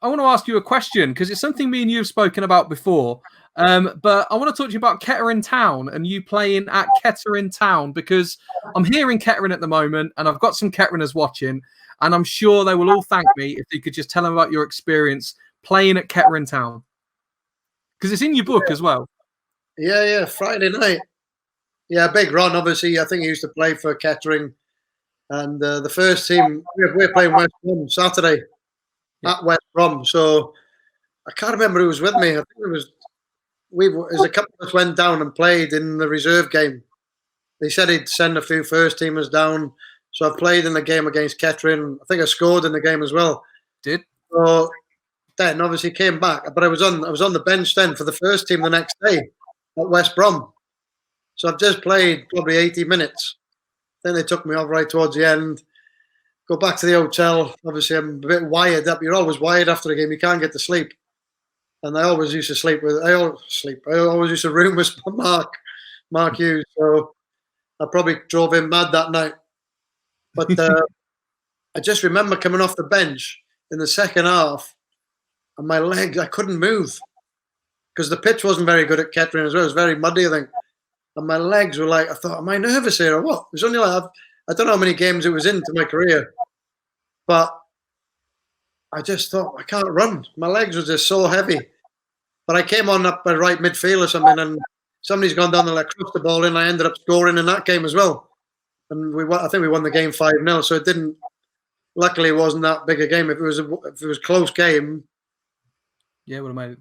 I want to ask you a question because it's something me and you have spoken about before. But I want to talk to you about Kettering Town and you playing at Kettering Town because I'm here in Kettering at the moment and I've got some Ketteringers watching and I'm sure they will all thank me if you could just tell them about your experience playing at Kettering Town because it's in your book as well. Yeah, Friday night. Yeah, Big Ron, obviously, I think he used to play for Kettering. And the first team, we're playing West Brom Saturday at West Brom. So I can't remember who was with me. I think it was there's a couple of us went down and played in the reserve game. They said he'd send a few first teamers down So I played in the game against Kettering. I think I scored in the game as well. Did? So then obviously came back, but I was on the bench then for the first team the next day at West Brom. So I've just played probably 80 minutes. Then they took me off right towards the end. Go back to the hotel. Obviously, I'm a bit wired up. You're always wired after the game. You can't get to sleep. And I always used to sleep with. I always used to room with Mark Hughes. So I probably drove him mad that night. But I just remember coming off the bench in the second half, and my legs, I couldn't move because the pitch wasn't very good at Kettering as well. It was very muddy, I think. And my legs were like, I thought, am I nervous here or what? It was only like, I don't know how many games it was into my career, but I just thought, I can't run. My legs were just so heavy. But I came on up by right midfield or something, and somebody's gone down there, crossed the ball in. I ended up scoring in that game as well. And I think we won the game 5-0. So it didn't. Luckily, it wasn't that big a game. If it was a close game, yeah, it would have made it.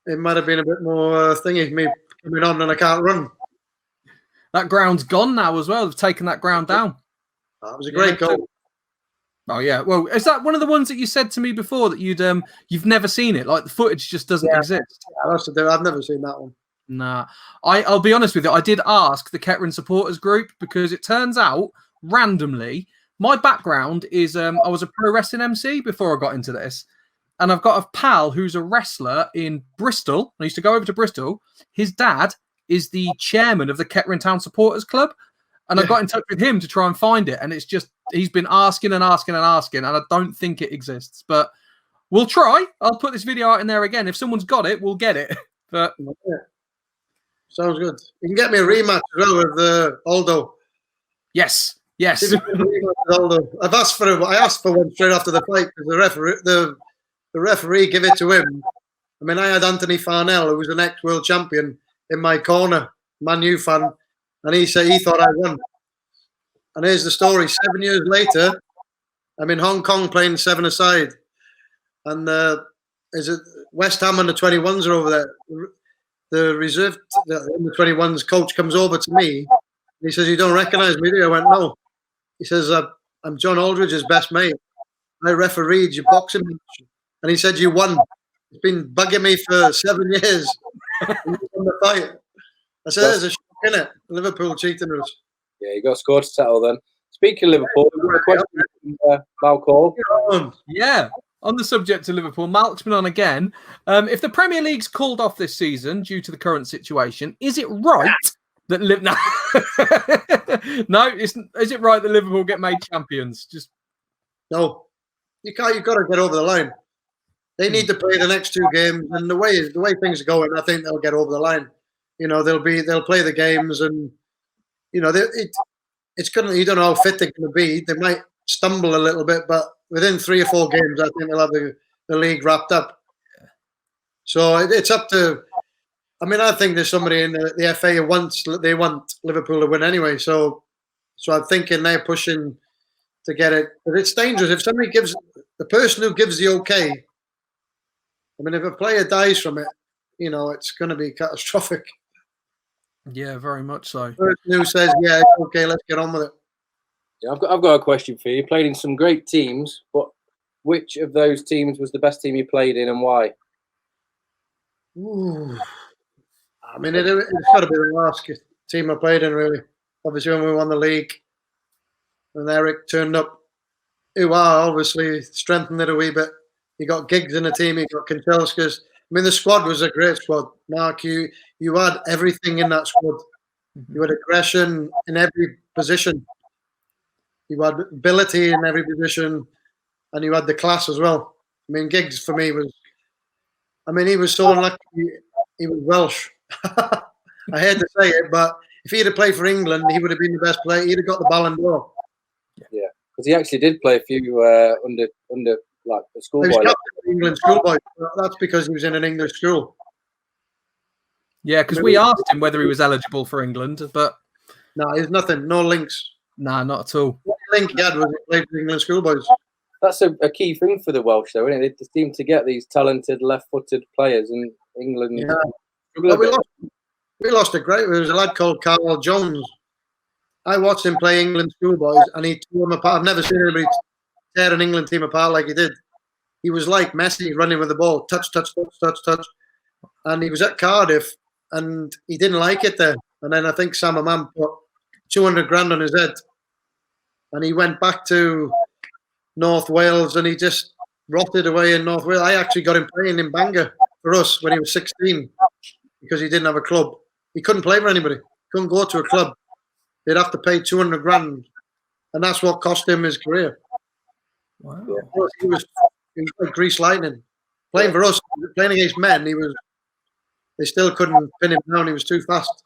It might have been a bit more thingy. Me coming on and I can't run. That ground's gone now as well. They've taken that ground down. That was a great goal. Oh yeah. Well, is that one of the ones that you said to me before that you've never seen it? Like the footage just doesn't exist. Yeah, I've never seen that one. Nah. I'll be honest with you. I did ask the Kettering supporters group because it turns out randomly my background is I was a pro wrestling MC before I got into this. And I've got a pal who's a wrestler in Bristol. I used to go over to Bristol. His dad is the chairman of the Kettering Town Supporters Club. And I got in touch with him to try and find it. And it's just, he's been asking and asking and asking. And I don't think it exists. But we'll try. I'll put this video out in there again. If someone's got it, we'll get it. But sounds good. You can get me a rematch as well with Aldo. Yes. Aldo. I asked for one straight after the fight because the referee gave it to him. I mean, I had Anthony Farnell, who was an ex-world champion, in my corner, Man U fan, and he said he thought I won. And here's the story. 7 years later, I'm in Hong Kong playing 7-a-side, and is it West Ham and the 21s are over there. The reserve, the 21s coach comes over to me. He says, "You don't recognise me, do you?" I went, "No." He says, "I'm John Aldridge's best mate. I refereed your boxing match." And he said, "You won. It's been bugging me for 7 years." And you won the fight. I said, "There's a shock in it. Liverpool cheating us." Yeah, you got a score to settle then. Speaking of Liverpool, we've got a question from Malcolm. Yeah, on the subject of Liverpool, Malk's been on again. If the Premier League's called off this season due to the current situation, is it right that is it right that Liverpool get made champions? No, you can't. You've got to get over the line. They need to play the next 2 games, and the way things are going, I think they'll get over the line. You know, they'll play the games, and you know, it's gonna. You don't know how fit they're going to be. They might stumble a little bit, but within 3 or 4 games, I think they'll have the league wrapped up. So it's up to. I mean, I think there's somebody in the FA who want Liverpool to win anyway. So I'm thinking they're pushing to get it. But it's dangerous if somebody gives the person who gives the okay. I mean, if a player dies from it, you know, it's going to be catastrophic. Yeah, very much so. The person who says, "Yeah, it's okay, let's get on with it." Yeah, I've got a question for you. You played in some great teams, but which of those teams was the best team you played in, and why? Ooh. I mean, it's got to be the last team I played in, really. Obviously, when we won the league, and Eric turned up, who are obviously strengthened it a wee bit. You got Giggs in the team, you got Kanchelskis. I mean, the squad was a great squad. Mark, you had everything in that squad. You had aggression in every position. You had ability in every position, and you had the class as well. I mean, Giggs for me was. I mean, he was so unlucky. He was Welsh. I hate to say it, but if he had played for England, he would have been the best player. He'd have got the Ballon d'Or. Yeah, because he actually did play a few under like the schoolboy. He was captain of the England schoolboy. That's because he was in an English school. Yeah, because we asked him whether he was eligible for England, but no, there's nothing, no links. Nah, not at all. The link he had was he played for England schoolboys. That's a key thing for the Welsh, though, isn't it? They seem to get these talented left-footed players in England. Yeah. Well, we lost a great. There was a lad called Carl Jones. I watched him play England schoolboys, and he tore them apart. I've never seen anybody tear an England team apart like he did. He was like Messi running with the ball, touch, touch, touch, touch, touch. And he was at Cardiff, and he didn't like it there. And then I think Sam Amman put 200 grand on his head, and he went back to North Wales, and he just rotted away in North Wales. I actually got him playing in Bangor for us when he was 16 because he didn't have a club. He couldn't play for anybody. Couldn't go to a club. They'd have to pay 200 grand, and that's what cost him his career. Wow. He was like grease lightning. Playing for us, playing against men, they still couldn't pin him down. He was too fast.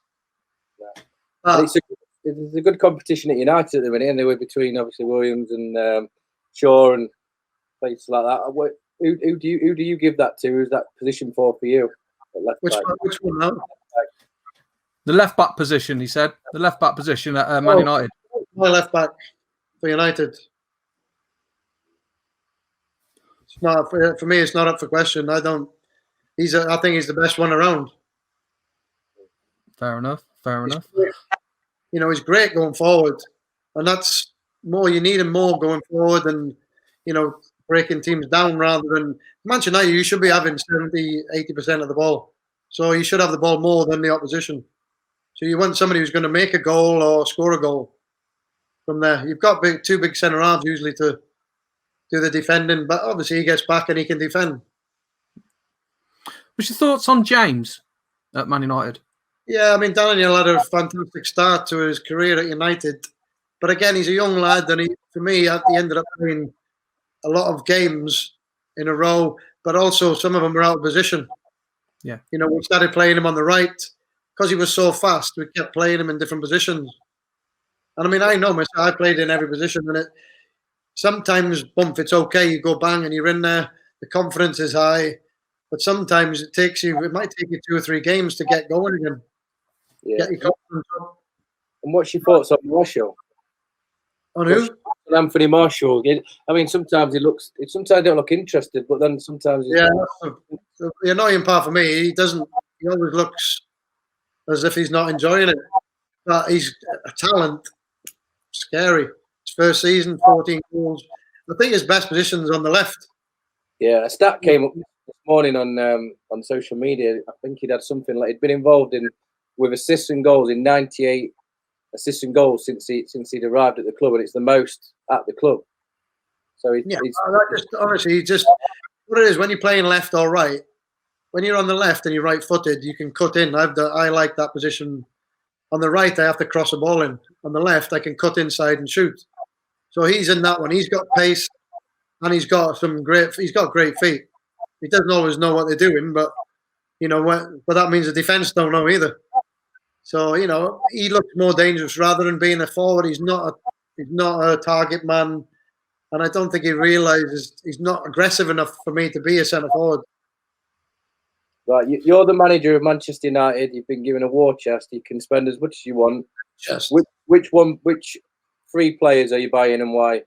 It's a good competition at United at the minute, and they were between obviously Williams and Shaw and places like that. Who do you give that to? Who's that position for you? Which one now? The left back position, he said. The left back position at Man United. My left back for United. It's not for me. It's not up for question. I think he's the best one around. Fair enough. He's great going forward, and that's more. You need him more going forward, and breaking teams down rather than Manchester United. You should be having 70-80% of the ball, so you should have the ball more than the opposition. So you want somebody who's going to make a goal or score a goal from there. You've got two big centre halves usually to do the defending, but obviously he gets back and he can defend. What's your thoughts on James at Man United? Yeah, I mean, Daniel had a fantastic start to his career at United. But again, he's a young lad, and for me, he ended up playing a lot of games in a row, but also some of them were out of position. Yeah. We started playing him on the right. Because he was so fast, we kept playing him in different positions. And I mean, I know myself, I played in every position, and sometimes, it's okay, you go bang and you're in there, the confidence is high, but sometimes it might take you 2 or 3 games to get going again. Yeah. Get your confidence up. And what's your thoughts on Marshall? On who? Anthony Marshall. I mean, sometimes he don't look interested, but then sometimes the annoying part for me, he always looks as if he's not enjoying it. But he's a talent. Scary. His first season, 14 goals. I think his best position's on the left. Yeah, a stat came up this morning on social media. I think he'd had something like he'd been involved with assists and goals in 98 assists and goals since he'd arrived at the club, and it's the most at the club. So honestly, what it is when you're playing left or right. When you're on the left and you're right-footed, you can cut in. I like that position. On the right, I have to cross a ball in. On the left, I can cut inside and shoot. So he's in that one. He's got pace, and he's got great feet. He doesn't always know what they're doing, but but that means the defense don't know either. So he looks more dangerous rather than being a forward. He's not a target man, and I don't think he realizes he's not aggressive enough for me to be a centre forward. Right, you're the manager of Manchester United. You've been given a war chest. You can spend as much as you want. Just which 3 players are you buying and why?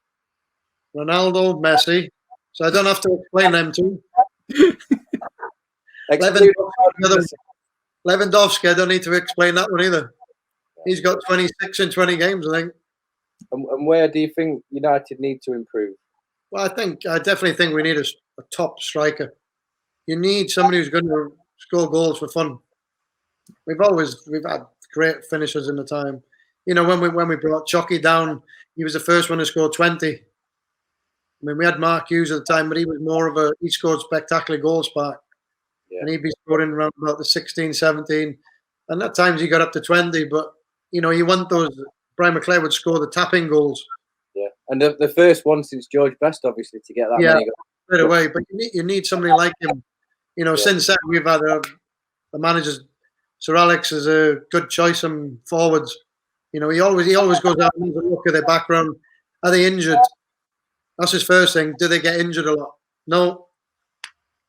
Ronaldo, Messi. So I don't have to explain them to. Lewandowski, I don't need to explain that one either. He's got 26 in 20 games, I think. And where do you think United need to improve? Well, I definitely think we need a top striker. You need somebody who's going to score goals for fun. We've had great finishers in the time. When we brought Chucky down, he was the first one to score 20. I mean, we had Mark Hughes at the time, but he was more he scored spectacular goals back. Yeah. And he'd be scoring around about the 16, 17. And at times he got up to 20, but, you want those. Brian McClair would score the tapping goals. Yeah, and the first one since George Best, obviously, to get that many goals. Straight away, but you need somebody like him. Since then we've had the managers. Sir Alex is a good choice on forwards. He always goes out and has a look at their background. Are they injured? That's his first thing. Do they get injured a lot? No.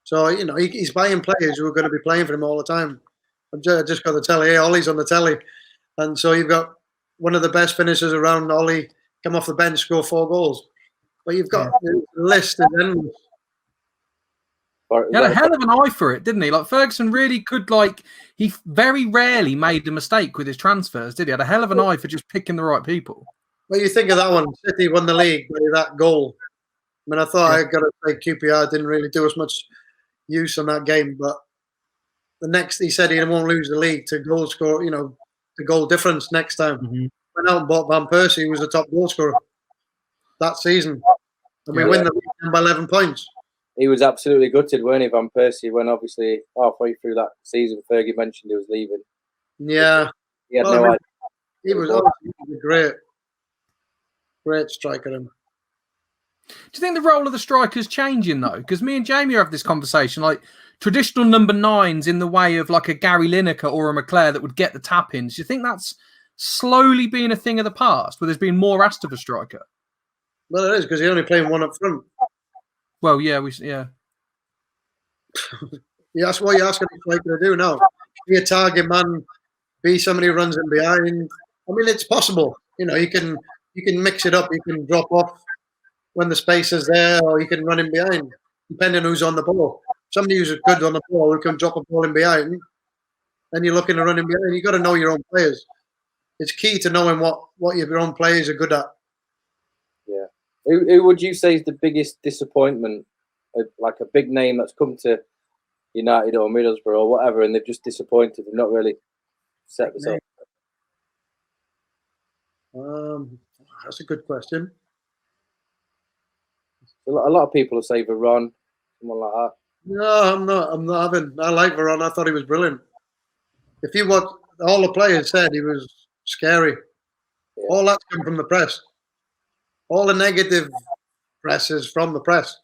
So he's buying players who are going to be playing for him all the time. I just got the telly. Hey, Ollie's on the telly, and so you've got one of the best finishers around. Ollie come off the bench, score 4 goals. But you've got the list is endless. He had a hell of an eye for it, didn't he? Like Ferguson really could, like, he very rarely made a mistake with his transfers, did he? Had a hell of an eye for just picking the right people. Well, you think of that one, City won the league by that goal. I mean, I thought I got to say QPR didn't really do as much use on that game, but the next he said he won't lose the league to goal score, the goal difference next time. Mm-hmm. Went out and bought Van Persie, who was the top goal scorer that season, and we win the league by 11 points. He was absolutely gutted, weren't he, Van Persie, when obviously halfway through that season, Fergie mentioned he was leaving. Yeah. He had no idea. He was a great striker. Do you think the role of the striker's changing, though? Because me and Jamie have this conversation, like traditional number 9s in the way of like a Gary Lineker or a McClare that would get the tap-ins. Do you think that's slowly being a thing of the past, where there's been more asked of a striker? Well, it is, because you're only playing one up front. Well, yeah. That's what you're asking the striker to do now. Be a target man, be somebody who runs in behind. I mean, it's possible. You can mix it up. You can drop off when the space is there, or you can run in behind, depending on who's on the ball. Somebody who's good on the ball who can drop a ball in behind, then you're looking to run in behind. You've got to know your own players. It's key to knowing what your own players are good at. Yeah. Who would you say is the biggest disappointment? Like a big name that's come to United or Middlesbrough or whatever, and they've just disappointed and not really set this up? That's a good question. A lot of people will say Varane, someone like that. No, I'm not having. I like Varane. I thought he was brilliant. If you watch, all the players said he was scary. Yeah. All that's come from the press. All the negative press is from the press.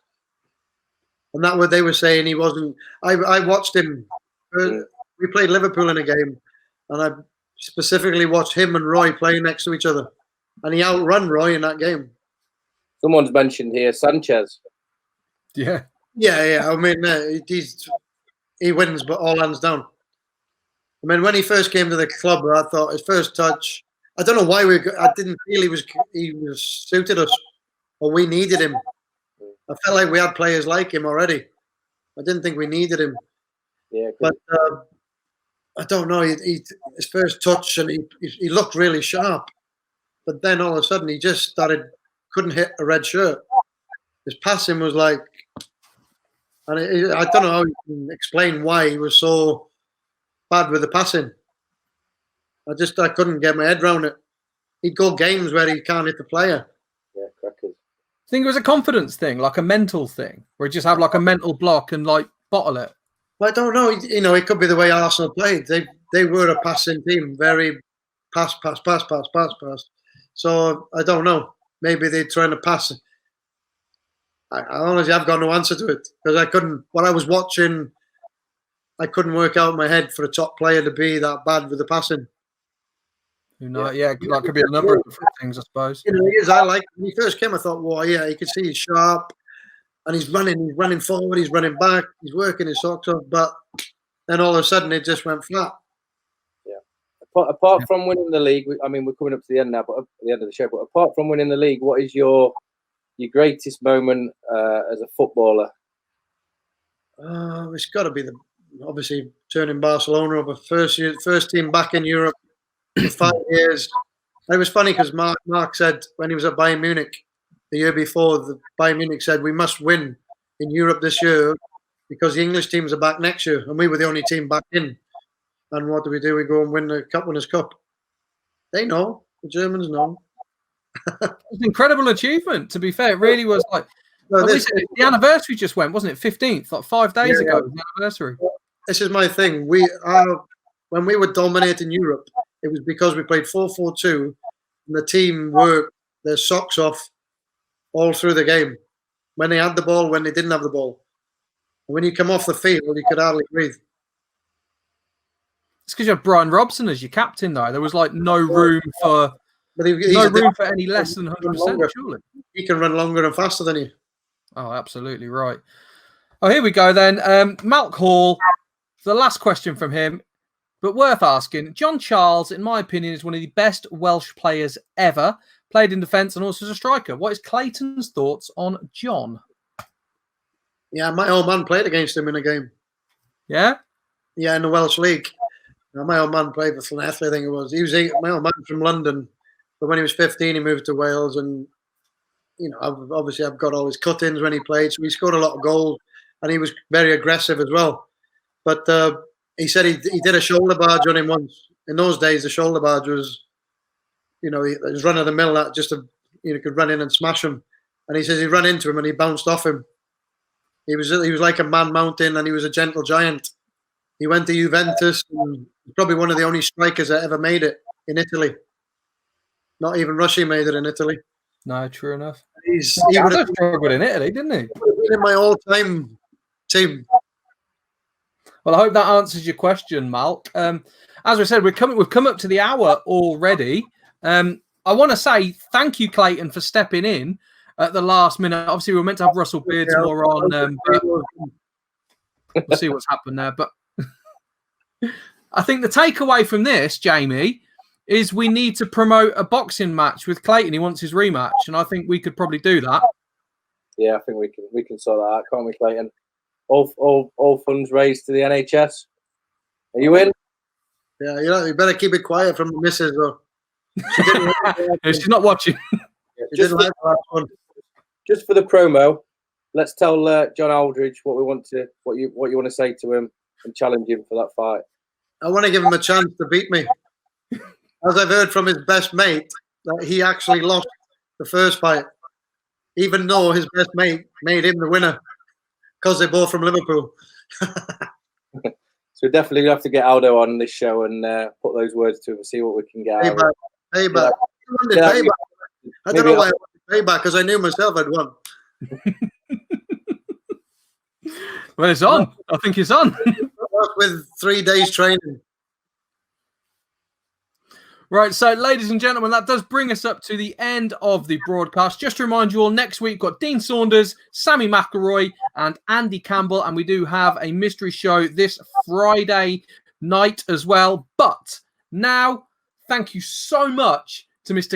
And that what they were saying, he wasn't. I watched him. We played Liverpool in a game, and I specifically watched him and Roy playing next to each other, and he outrun Roy in that game. Someone's mentioned here Sanchez. Yeah. I mean, he wins, but all hands down. I mean, when he first came to the club, I thought his first touch. I don't know why I didn't feel he was suited us, or we needed him. I felt like we had players like him already. I didn't think we needed him. Yeah, but I don't know. His first touch, and he looked really sharp, but then all of a sudden he just couldn't hit a red shirt. His passing was like, and I don't know how you can explain why he was so bad with the passing. I couldn't get my head around it. He'd go games where he can't hit the player. Yeah, crackers. I think it was a confidence thing, like a mental thing, where he just have like a mental block and like bottle it. Well, I don't know. It could be the way Arsenal played. They were a passing team, very pass. So I don't know. Maybe they're trying to pass. I honestly, I've got no answer to it, because I couldn't. What I was watching, I couldn't work out in my head for a top player to be that bad with the passing. Yeah, that could be a number of different things, I suppose. He is. I like when he first came. I thought, well, yeah, you could see he's sharp, and he's running forward, he's running back, he's working his socks off. But then all of a sudden, it just went flat. Yeah. Apart from winning the league, we're coming up to the end now, but at the end of the show. But apart from winning the league, what is your greatest moment as a footballer? It's got to be obviously turning Barcelona over, first team back in Europe for 5 years. It was funny because Mark said when he was at Bayern Munich the year before, the Bayern Munich said we must win in Europe this year because the English teams are back next year, and we were the only team back in. And what do? We go and win the Cup Winners' Cup. They know. The Germans know. It's an incredible achievement, to be fair. It really was like, the anniversary just went, wasn't it? 15th, like 5 days ago, was the anniversary. This is my thing. When we were dominating Europe, it was because we played 4-4-2, and the team worked their socks off all through the game. When they had the ball, when they didn't have the ball. And when you come off the field, you could hardly breathe. It's because you had Brian Robson as your captain, though. There was like no room for any less than 100%, surely. He can run longer and faster than you. Oh, absolutely right. Oh, here we go then. Malk Hall, the last question from him, but worth asking. John Charles, in my opinion, is one of the best Welsh players ever. Played in defence and also as a striker. What is Clayton's thoughts on John? Yeah, my old man played against him in a game. Yeah? Yeah, in the Welsh League. My old man played for Llanelli, I think it was. My old man from London, but when he was 15, he moved to Wales, and I've got all his cut-ins when he played, so he scored a lot of goals, and he was very aggressive as well. But he said he did a shoulder barge on him once. In those days, the shoulder barge was, it was run of the mill that just could run in and smash him. And he says he ran into him and he bounced off him. He was like a man mountain, and he was a gentle giant. He went to Juventus, and probably one of the only strikers that ever made it in Italy. Not even Rushy made it in Italy. No, true enough. He would have struggled in Italy, didn't he? been in my all-time team. Well, I hope that answers your question, Malk. As I said, we've come up to the hour already. I want to say thank you, Clayton, for stepping in at the last minute. Obviously, we were meant to have Russell Beardsmore on, but we'll see what's happened there. But I think the takeaway from this, Jamie, is we need to promote a boxing match with Clayton. He wants his rematch, and I think we could probably do that. Yeah, I think we can sort that out, can't we, Clayton? All funds raised to the NHS. Are you in? Yeah, you better keep it quiet from the missus, though. She's not watching. Just for the promo, let's tell John Aldridge what you want to say to him and challenge him for that fight. I want to give him a chance to beat me. As I've heard from his best mate, that he actually lost the first fight, even though his best mate made him the winner because they're both from Liverpool. So we definitely have to get Aldo on this show and put those words to him and see what we can get out of it. Payback. Payback. I don't know why I wanted payback, because I knew myself I'd won. Well, it's on. I think it's on. With 3 days training. Right, so ladies and gentlemen, that does bring us up to the end of the broadcast. Just to remind you all, next week we've got Dean Saunders, Sammy McElroy, and Andy Campbell, and we do have a mystery show this Friday night as well. But now, thank you so much to Mr.